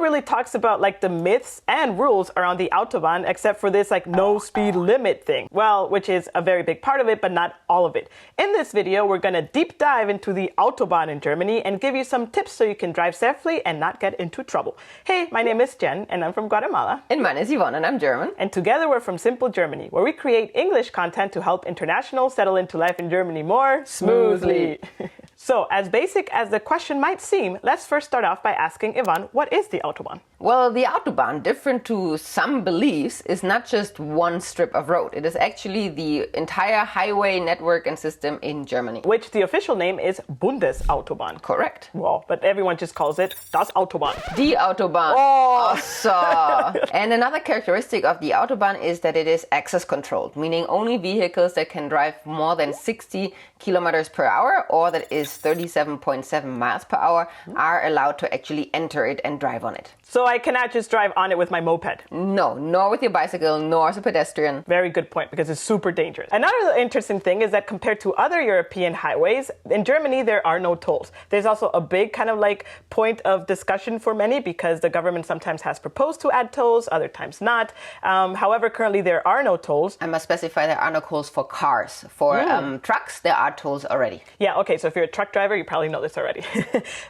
really talks about like the myths and rules around the Autobahn, except for this like no speed limit thing. Well, which is a very big part of it, but not all of it. In this video, we're gonna deep dive into the Autobahn in Germany and give you some tips so you can drive safely and not get into trouble. Hey, my name is Jen and I'm from Guatemala. And mine is Yvonne and I'm German. And together we're from Simple Germany, where we create English content to help internationals settle into life in Germany more smoothly. So, as basic as the question might seem, let's first start off by asking Yvonne, what is the Autobahn? Well, the Autobahn, different to some beliefs, is not just one strip of road. It is actually the entire highway network and system in Germany. Which the official name is Bundesautobahn. Correct. Well, but everyone just calls it Das Autobahn. The Autobahn. Oh! Awesome. And another characteristic of the Autobahn is that it is access controlled, meaning only vehicles that can drive more than 60 kilometers per hour or that is 37.7 miles per hour are allowed to actually enter it and drive on it. So I cannot just drive on it with my moped? No, nor with your bicycle, nor as a pedestrian. Very good point, because it's super dangerous. Another interesting thing is that compared to other European highways, in Germany there are no tolls. There's also a big kind of like point of discussion for many because the government sometimes has proposed to add tolls, other times not. However, currently there are no tolls. I must specify there are no tolls for cars. For trucks, there are tolls already. Yeah, okay, so if you're a truck driver, you probably know this already.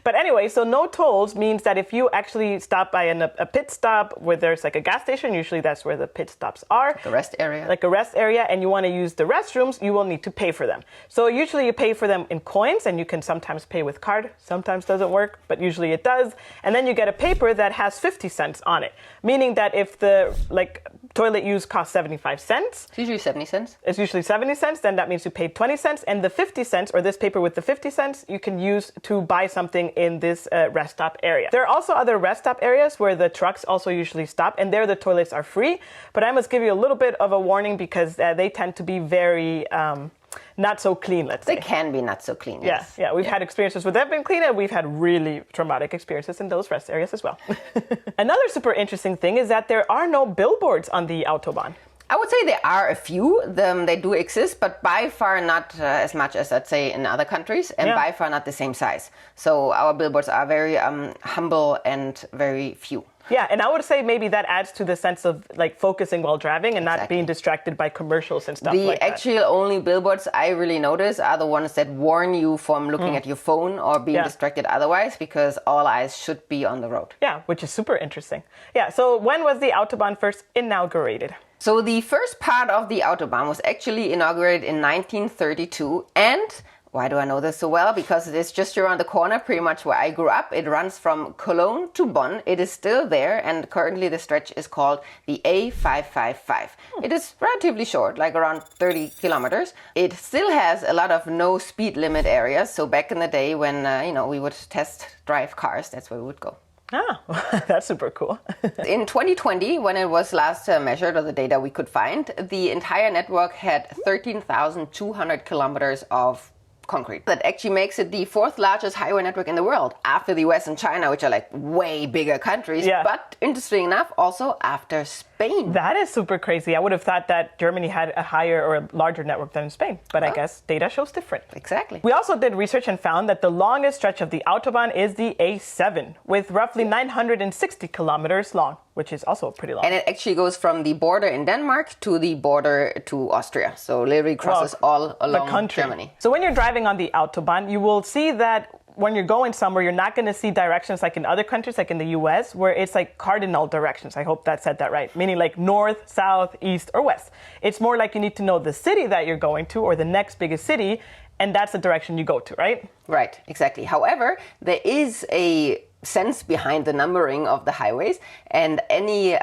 But anyway, so no tolls means that if you actually stop by a pit stop where there's like a gas station, usually that's where the pit stops are. The rest area. Like a rest area, and you want to use the restrooms, you will need to pay for them. So usually you pay for them in coins, and you can sometimes pay with card. Sometimes doesn't work, but usually it does. And then you get a paper that has 50 cents on it, meaning that if the toilet use costs 75 cents. It's usually 70 cents. It's usually 70 cents, then that means you paid 20 cents, and the 50 cents, or this paper with the 50 cents, you can use to buy something in this rest stop area. There are also other rest stop areas where the trucks also usually stop, and there the toilets are free, but I must give you a little bit of a warning because they tend to be very not so clean, let's say. They can be not so clean, yes. Yeah, we've had experiences with them being clean, and we've had really traumatic experiences in those rest areas as well. Another super interesting thing is that there are no billboards on the Autobahn. I would say there are a few. They do exist, but by far not as much as, I'd say, in other countries, and by far not the same size. So our billboards are very humble and very few. Yeah, and I would say maybe that adds to the sense of like focusing while driving and not being distracted by commercials and stuff like that. The actual only billboards I really notice are the ones that warn you from looking at your phone or being distracted otherwise, because all eyes should be on the road. Yeah, which is super interesting. Yeah, so when was the Autobahn first inaugurated? So the first part of the Autobahn was actually inaugurated in 1932, and why do I know this so well? Because it is just around the corner, pretty much where I grew up. It runs from Cologne to Bonn. It is still there, and currently the stretch is called the A555. It is relatively short, like around 30 kilometers. It still has a lot of no speed limit areas. So back in the day when we would test drive cars, that's where we would go. Ah, that's super cool. In 2020, when it was last measured, or the data we could find, the entire network had 13,200 kilometers of concrete. That actually makes it the fourth largest highway network in the world, after the US and China, which are like way bigger countries, but interesting enough, also after Spain. That is super crazy. I would have thought that Germany had a higher or a larger network than Spain, but I guess data shows different. Exactly. We also did research and found that the longest stretch of the Autobahn is the A7, with roughly 960 kilometers long, which is also pretty long. And it actually goes from the border in Denmark to the border to Austria. So literally crosses all along Germany. So when you're driving on the Autobahn, you will see that when you're going somewhere, you're not going to see directions like in other countries, like in the US, where it's like cardinal directions. I hope that said that right. Meaning like north, south, east, or west. It's more like you need to know the city that you're going to, or the next biggest city, and that's the direction you go to, right? Right, exactly. However, there is a sense behind the numbering of the highways, and any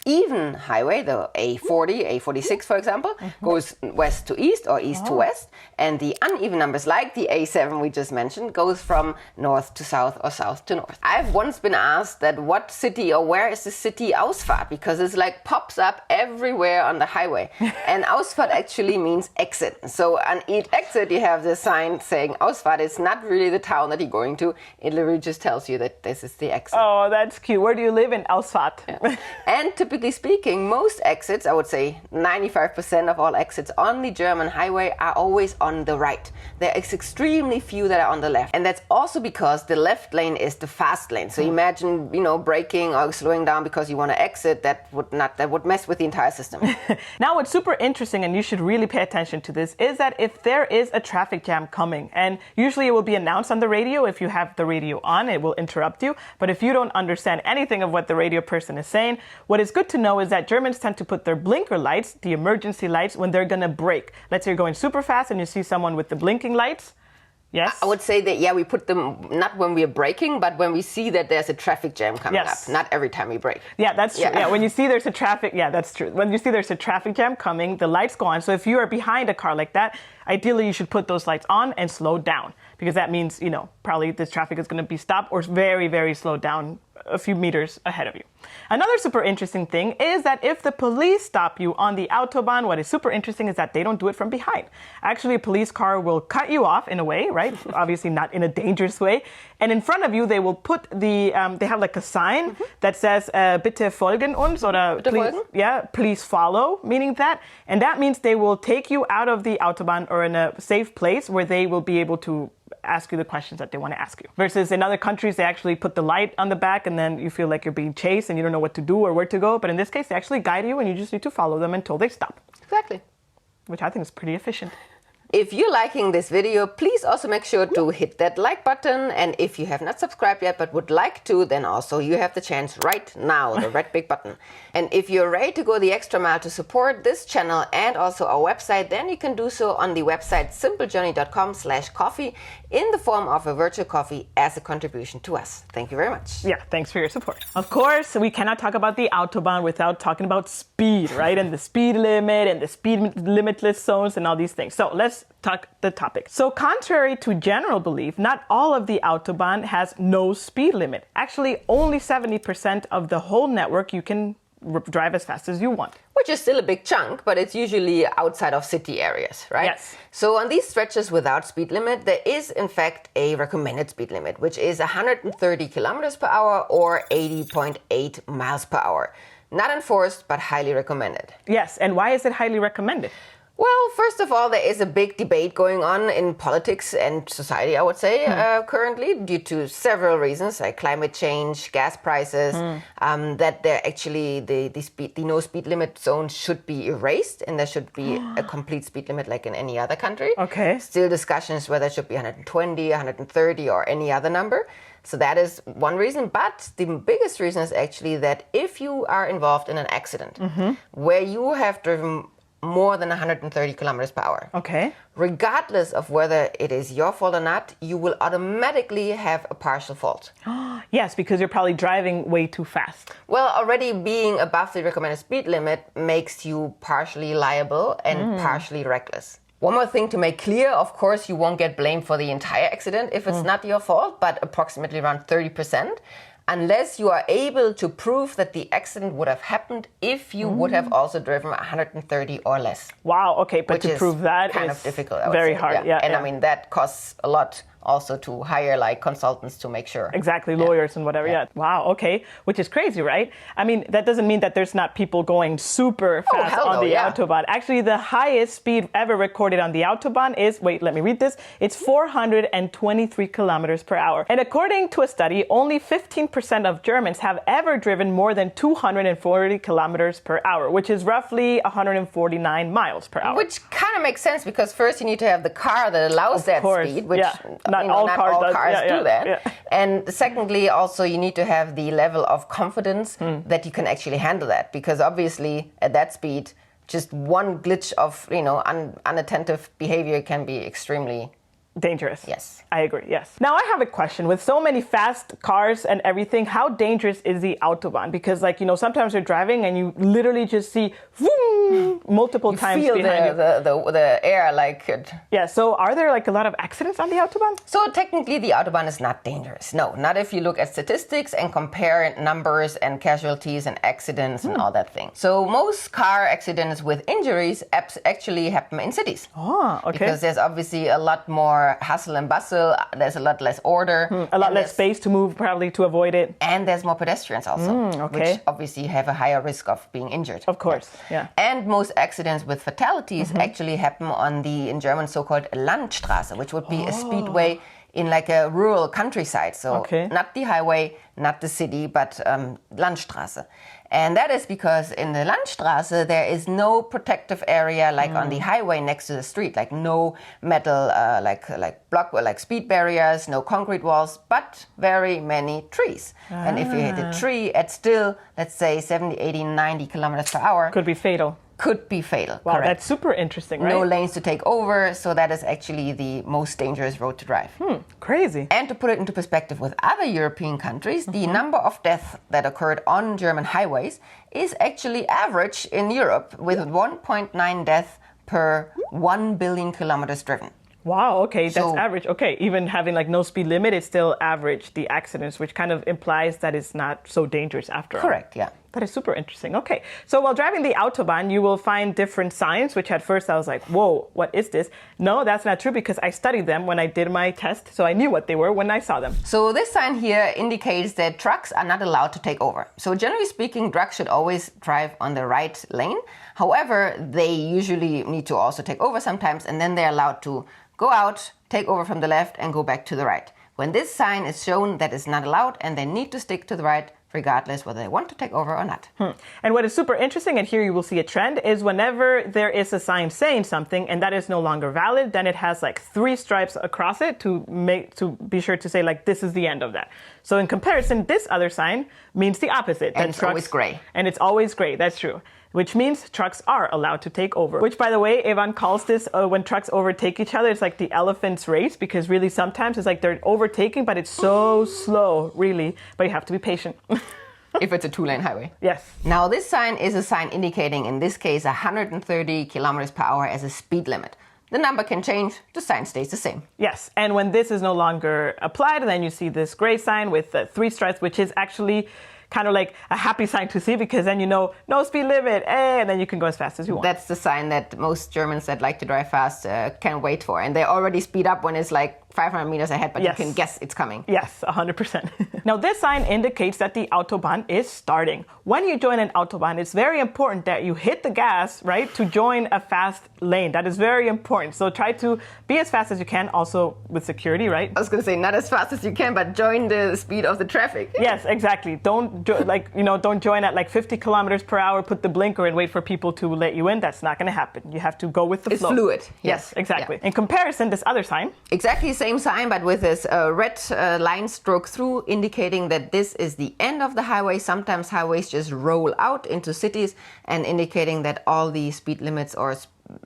even highway, the A40, A46 for example, goes west to east or east to west, and the uneven numbers like the A7 we just mentioned goes from north to south or south to north. I've once been asked that what city or where is the city Ausfahrt, because it's like pops up everywhere on the highway, and Ausfahrt actually means exit. So on each exit you have the sign saying Ausfahrt. It's not really the town that you're going to, it literally just tells you that this is the exit. Oh, that's cute. Where do you live? In Ausfahrt. Yeah. And typically speaking, most exits, I would say 95% of all exits on the German highway are always on the right. There is extremely few that are on the left. And that's also because the left lane is the fast lane. So imagine, braking or slowing down because you want to exit, that would mess with the entire system. Now, what's super interesting, and you should really pay attention to this, is that if there is a traffic jam coming, and usually it will be announced on the radio. If you have the radio on, it will interrupt you. But if you don't understand anything of what the radio person is saying, what is good to know is that Germans tend to put their blinker lights, the emergency lights, when they're going to brake. Let's say you're going super fast and you see someone with the blinking lights. Yes? I would say that, yeah, we put them not when we're braking, but when we see that there's a traffic jam coming up. Not every time we brake. Yeah, that's true. Yeah, when you see there's a traffic, that's true. When you see there's a traffic jam coming, the lights go on. So if you are behind a car like that, ideally you should put those lights on and slow down, because that means, probably this traffic is going to be stopped or very, very slowed down a few meters ahead of you. Another super interesting thing is that if the police stop you on the Autobahn, what is super interesting is that they don't do it from behind. Actually, a police car will cut you off in a way, right? Obviously not in a dangerous way. And in front of you, they will put they have like a sign that says, bitte folgen uns, or please follow, meaning that. And that means they will take you out of the Autobahn or in a safe place where they will be able to ask you the questions that they want to ask you. Versus in other countries, they actually put the light on the back and then you feel like you're being chased and you don't know what to do or where to go. But in this case, they actually guide you and you just need to follow them until they stop. Exactly. Which I think is pretty efficient. If you're liking this video, please also make sure to hit that like button. And if you have not subscribed yet but would like to, then also you have the chance right now, the red big button. And if you're ready to go the extra mile to support this channel and also our website, then you can do so on the website simplejourney.com/coffee in the form of a virtual coffee as a contribution to us. Thank you very much. Yeah, thanks for your support. Of course, we cannot talk about the Autobahn without talking about speed, right? And the speed limit and the speed limitless zones and all these things. So let's talk the topic. So contrary to general belief, not all of the Autobahn has no speed limit. Actually, only 70% of the whole network you can drive as fast as you want. Which is still a big chunk, but it's usually outside of city areas, right? Yes. So on these stretches without speed limit, there is in fact a recommended speed limit, which is 130 kilometers per hour or 80.8 miles per hour. Not enforced, but highly recommended. Yes, and why is it highly recommended? Well, first of all, there is a big debate going on in politics and society, I would say, currently, due to several reasons, like climate change, gas prices, that there actually the no speed limit zone should be erased, and there should be a complete speed limit like in any other country. Okay. Still discussions whether it should be 120, 130, or any other number. So that is one reason. But the biggest reason is actually that if you are involved in an accident where you have driven more than 130 kilometers per hour. Okay. Regardless of whether it is your fault or not, you will automatically have a partial fault. Yes, because you're probably driving way too fast. Well, already being above the recommended speed limit makes you partially liable and partially reckless. One more thing to make clear, of course, you won't get blamed for the entire accident if it's not your fault, but approximately around 30%. Unless you are able to prove that the accident would have happened if you would have also driven 130 or less. Wow, okay, but to prove that kind is of difficult, I would very say. hard. I mean, that costs a lot also to hire like consultants to make sure. Exactly, lawyers and whatever. Yeah. Wow, okay, which is crazy, right? I mean, that doesn't mean that there's not people going super fast on the Autobahn. Actually, the highest speed ever recorded on the Autobahn is, wait, let me read this. It's 423 kilometers per hour. And according to a study, only 15% of Germans have ever driven more than 240 kilometers per hour, which is roughly 149 miles per hour. Which kind of makes sense because first you need to have the car that allows that speed, which not all cars do that. Yeah. And secondly, also you need to have the level of confidence that you can actually handle that, because obviously at that speed, just one glitch of unattentive behavior can be extremely dangerous. Yes. I agree, yes. Now I have a question. With so many fast cars and everything, how dangerous is the Autobahn? Because sometimes you're driving and you literally just see, vroom, multiple times Feel behind you. the air like Yeah, so are there like a lot of accidents on the Autobahn? So technically the Autobahn is not dangerous. No, not if you look at statistics and compare numbers and casualties and accidents and all that thing. So most car accidents with injuries actually happen in cities. Oh, okay. Because there's obviously a lot more hustle and bustle, there's a lot less order. A lot less space to move probably to avoid it. And there's more pedestrians also, which obviously have a higher risk of being injured. Of course, yeah. And most accidents with fatalities actually happen on the, in German, so-called Landstraße, which would be a speedway in like a rural countryside. So not the highway, not the city, but Landstraße. And that is because in the Landstraße, there is no protective area like on the highway next to the street, like no metal, like speed barriers, no concrete walls, but very many trees. And if you hit a tree at still, let's say 70, 80, 90 kilometers per hour. Could be fatal. Could be fatal. Wow, correct. That's super interesting, right? No lanes to take over, so that is actually the most dangerous road to drive. Crazy. And to put it into perspective with other European countries, the number of deaths that occurred on German highways is actually average in Europe with 1.9 deaths per 1 billion kilometers driven. Wow, okay, that's average. Okay, even having like no speed limit, it's still average, the accidents, which kind of implies that it's not so dangerous after all. Correct, yeah. That is super interesting. Okay, so while driving the Autobahn, you will find different signs, which at first I was like, whoa, what is this? No, that's not true because I studied them when I did my test, so I knew what they were when I saw them. So this sign here indicates that trucks are not allowed to take over. So generally speaking, trucks should always drive on the right lane. However, they usually need to also take over sometimes, and then they're allowed to go out, take over from the left, and go back to the right. When this sign is shown, that is not allowed, and they need to stick to the right, regardless whether they want to take over or not. And what is super interesting, and here you will see a trend, is whenever there is a sign saying something and that is no longer valid, then it has like 3 stripes across it to be sure to say like this is the end of that. So in comparison, this other sign means the opposite. And it's always gray. And it's always gray, that's true. Which means trucks are allowed to take over. Which, by the way, Evan calls this when trucks overtake each other, it's like the elephant's race, because really sometimes it's like they're overtaking, but it's so slow, really. But you have to be patient. If it's a 2-lane highway. Yes. Now this sign is a sign indicating, in this case, 130 kilometers per hour as a speed limit. The number can change, the sign stays the same. Yes, and when this is no longer applied, then you see this gray sign with 3 stripes, which is actually kind of like a happy sign to see, because then you know, no speed limit, and then you can go as fast as you want. That's the sign that most Germans that like to drive fast can wait for. And they already speed up when it's like 500 meters ahead, but you can guess it's coming. Yes, 100%. Now, this sign indicates that the Autobahn is starting. When you join an Autobahn, it's very important that you hit the gas, right, to join a fast lane. That is very important. So try to be as fast as you can, also with security, right? I was going to say not as fast as you can, but join the speed of the traffic. Yes, exactly. Don't don't join at like 50 kilometers per hour, put the blinker and wait for people to let you in. That's not going to happen. You have to go with the flow. It's fluid. Yes, exactly. Yeah. In comparison, this other sign. Exactly same sign, but with this red line stroke through, indicating that this is the end of the highway. Sometimes highways just roll out into cities, and indicating that all the speed limits or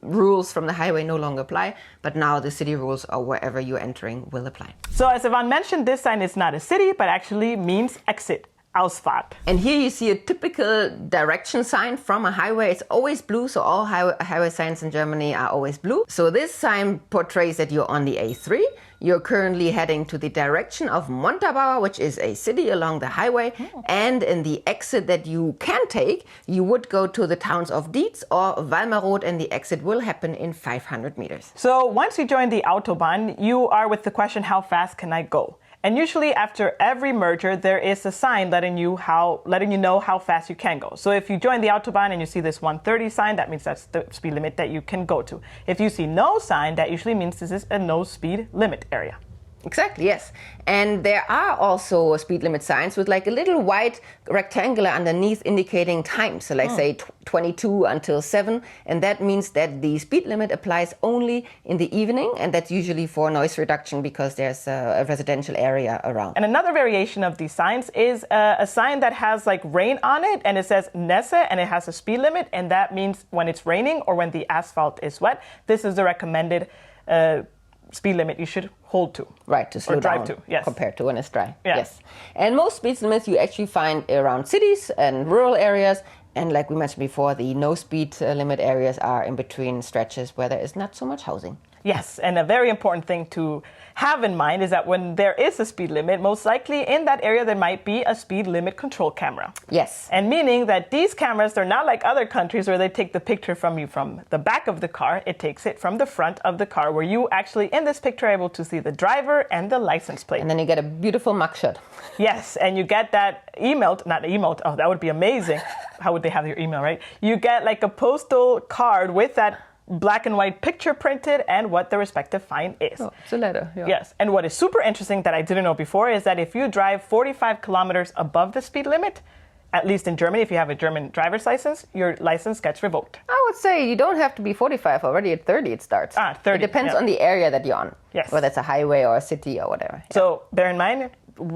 rules from the highway no longer apply, but now the city rules or wherever you're entering will apply. So as Ivan mentioned, this sign is not a city, but actually means exit. Ausfahrt. And here you see a typical direction sign from a highway. It's always blue, so all highway signs in Germany are always blue. So this sign portrays that you're on the A3. You're currently heading to the direction of Montabaur, which is a city along the highway. And in the exit that you can take, you would go to the towns of Dietz or Walmerod, and the exit will happen in 500 meters. So once you join the Autobahn, you are with the question, how fast can I go? And usually after every merger, there is a sign letting you know how fast you can go. So if you join the Autobahn and you see this 130 sign, that means that's the speed limit that you can go to. If you see no sign, that usually means this is a no speed limit area. Exactly, yes. And there are also speed limit signs with like a little white rectangular underneath indicating time. So like say 22 until 7. And that means that the speed limit applies only in the evening. And that's usually for noise reduction because there's a residential area around. And another variation of these signs is a sign that has like rain on it. And it says Nässe, and it has a speed limit. And that means when it's raining or when the asphalt is wet, this is the recommended speed limit you should hold to. Right, to slow drive down to, yes. Compared to when it's dry. Yeah. Yes. And most speed limits you actually find around cities and rural areas And like we mentioned before, the no speed limit areas are in between stretches where there is not so much housing. Yes, and a very important thing to have in mind is that when there is a speed limit, most likely in that area there might be a speed limit control camera. Yes. And meaning that these cameras, they're not like other countries where they take the picture from you from the back of the car. It takes it from the front of the car, where you actually in this picture are able to see the driver and the license plate. And then you get a beautiful mugshot. Yes, and you get that not emailed, oh, that would be amazing. How would they have your email, right? You get like a postal card with that black and white picture printed and what the respective fine is. Oh, it's a letter. Yeah. Yes, and what is super interesting that I didn't know before is that if you drive 45 kilometers above the speed limit, at least in Germany, if you have a German driver's license, your license gets revoked. I would say you don't have to be 45 already. At 30 it starts. 30. It depends on the area that you're on. Yes. Whether it's a highway or a city or whatever. So bear in mind,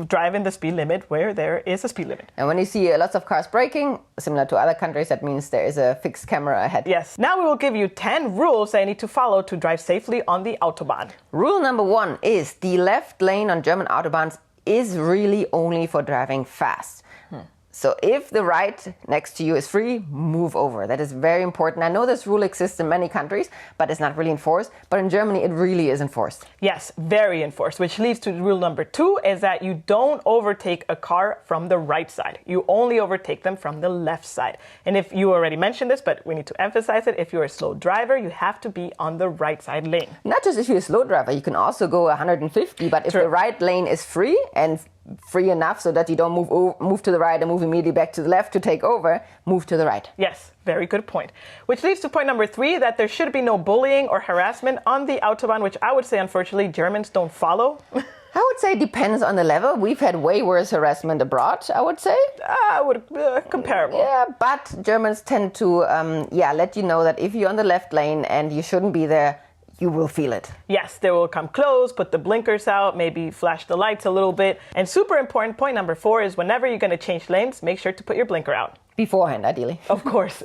drive in the speed limit where there is a speed limit. And when you see lots of cars braking, similar to other countries, that means there is a fixed camera ahead. Yes. Now we will give you 10 rules that you need to follow to drive safely on the Autobahn. Rule number 1 is the left lane on German Autobahns is really only for driving fast. So if the right next to you is free, move over. That is very important. I know this rule exists in many countries, but it's not really enforced. But in Germany, it really is enforced. Yes, very enforced, which leads to rule number 2 is that you don't overtake a car from the right side. You only overtake them from the left side. And if you already mentioned this, but we need to emphasize it, if you're a slow driver, you have to be on the right side lane. Not just if you're a slow driver, you can also go 150, but if True. the right lane is free and free enough so that you don't move to the right and move immediately back to the left to take over, move to the right. Yes, very good point. Which leads to point number 3, that there should be no bullying or harassment on the Autobahn, which I would say, unfortunately, Germans don't follow. I would say it depends on the level. We've had way worse harassment abroad, I would say. Comparable. Yeah, but Germans tend to let you know that if you're on the left lane and you shouldn't be there, you will feel it. Yes, they will come close, put the blinkers out, maybe flash the lights a little bit. And super important, point number 4 is whenever you're going to change lanes, make sure to put your blinker out. Beforehand, ideally. Of course.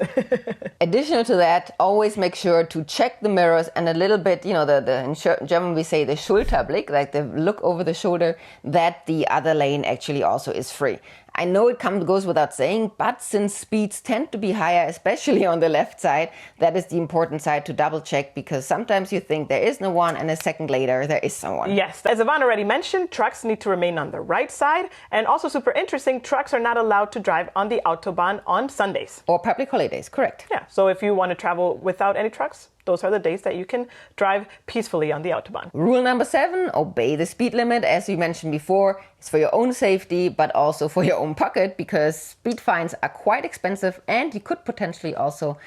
Additional to that, always make sure to check the mirrors and a little bit, in German we say the Schulterblick, like the look over the shoulder, that the other lane actually also is free. I know it goes without saying, but since speeds tend to be higher, especially on the left side, that is the important side to double check, because sometimes you think there is no one and a second later there is someone. Yes, as Yvonne already mentioned, trucks need to remain on the right side. And also super interesting, trucks are not allowed to drive on the Autobahn on Sundays. Or public holidays, correct. Yeah, so if you want to travel without any trucks, those are the days that you can drive peacefully on the Autobahn. Rule number 7, obey the speed limit. As we mentioned before, it's for your own safety, but also for your own pocket, because speed fines are quite expensive and you could potentially also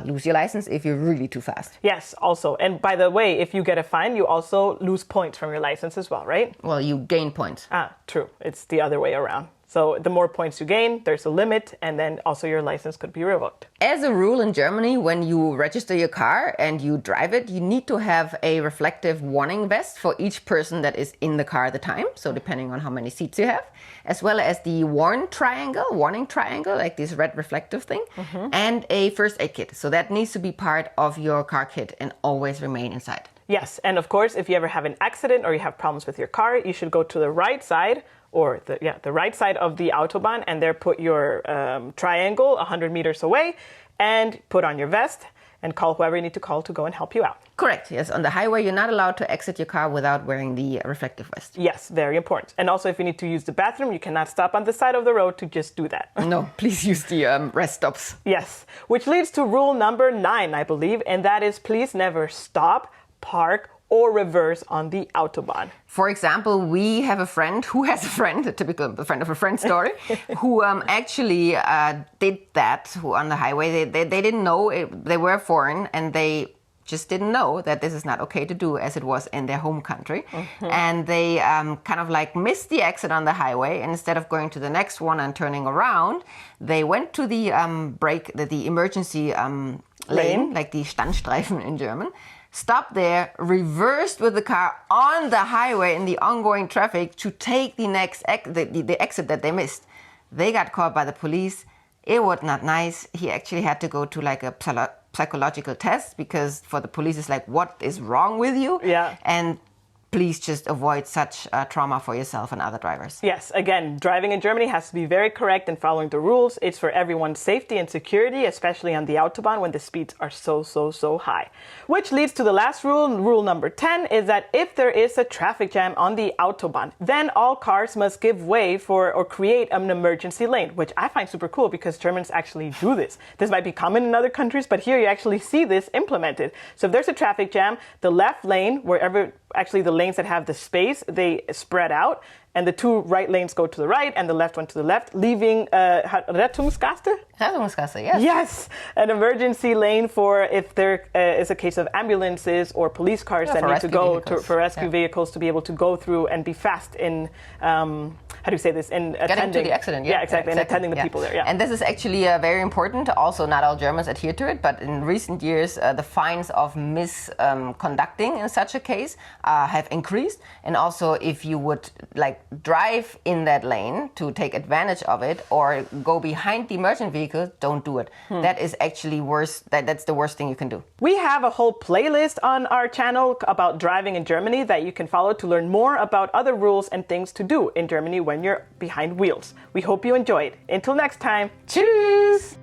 lose your license if you're really too fast. Yes, also. And by the way, if you get a fine, you also lose points from your license as well, right? Well, you gain points. True. It's the other way around. So the more points you gain, there's a limit, and then also your license could be revoked. As a rule in Germany, when you register your car and you drive it, you need to have a reflective warning vest for each person that is in the car at the time. So depending on how many seats you have, as well as the warning triangle, like this red reflective thing, and a first aid kit. So that needs to be part of your car kit and always remain inside. Yes, and of course, if you ever have an accident or you have problems with your car, you should go to the right side, or the right side of the Autobahn, and there put your triangle 100 meters away and put on your vest and call whoever you need to call to go and help you out. Correct, yes. On the highway, you're not allowed to exit your car without wearing the reflective vest. Yes, very important. And also, if you need to use the bathroom, you cannot stop on the side of the road to just do that. No, please use the rest stops. Yes, which leads to rule number 9, I believe, and that is please never stop, park, or reverse on the Autobahn. For example, we have a friend who has a friend, a typical friend of a friend story, who actually did that who on the highway. They didn't know, they were foreign, and they just didn't know that this is not okay to do as it was in their home country. And they kind of like missed the exit on the highway, and instead of going to the next one and turning around, they went to the the emergency lane, like the Standstreifen in German, stopped there, reversed with the car on the highway in the ongoing traffic to take the next the exit that they missed. They got caught by the police. It was not nice. He actually had to go to like a psychological test, because for the police it's like, what is wrong with you? Yeah. And please just avoid such trauma for yourself and other drivers. Yes, again, driving in Germany has to be very correct and following the rules. It's for everyone's safety and security, especially on the Autobahn when the speeds are so high. Which leads to the last rule, rule number 10, is that if there is a traffic jam on the Autobahn, then all cars must give way for or create an emergency lane, which I find super cool because Germans actually do this. This might be common in other countries, but here you actually see this implemented. So if there's a traffic jam, the left lane, wherever actually the lanes that have the space, they spread out, and the two right lanes go to the right and the left one to the left, leaving Rettungsgasse? Rettungsgasse, yes. Yes, an emergency lane for if there is a case of ambulances or police cars that need to go for rescue vehicles to be able to go through and be fast in, how do you say this? In getting attending to the accident. Yeah, exactly. And attending the people there. Yeah. And this is actually very important. Also, not all Germans adhere to it, but in recent years, the fines of misconducting in such a case have increased. And also, if you would drive in that lane to take advantage of it or go behind the emergency vehicle, don't do it. That is actually worse. That's the worst thing you can do. We have a whole playlist on our channel about driving in Germany that you can follow to learn more about other rules and things to do in Germany when you're behind wheels. We hope you enjoyed. Until next time, tschüss!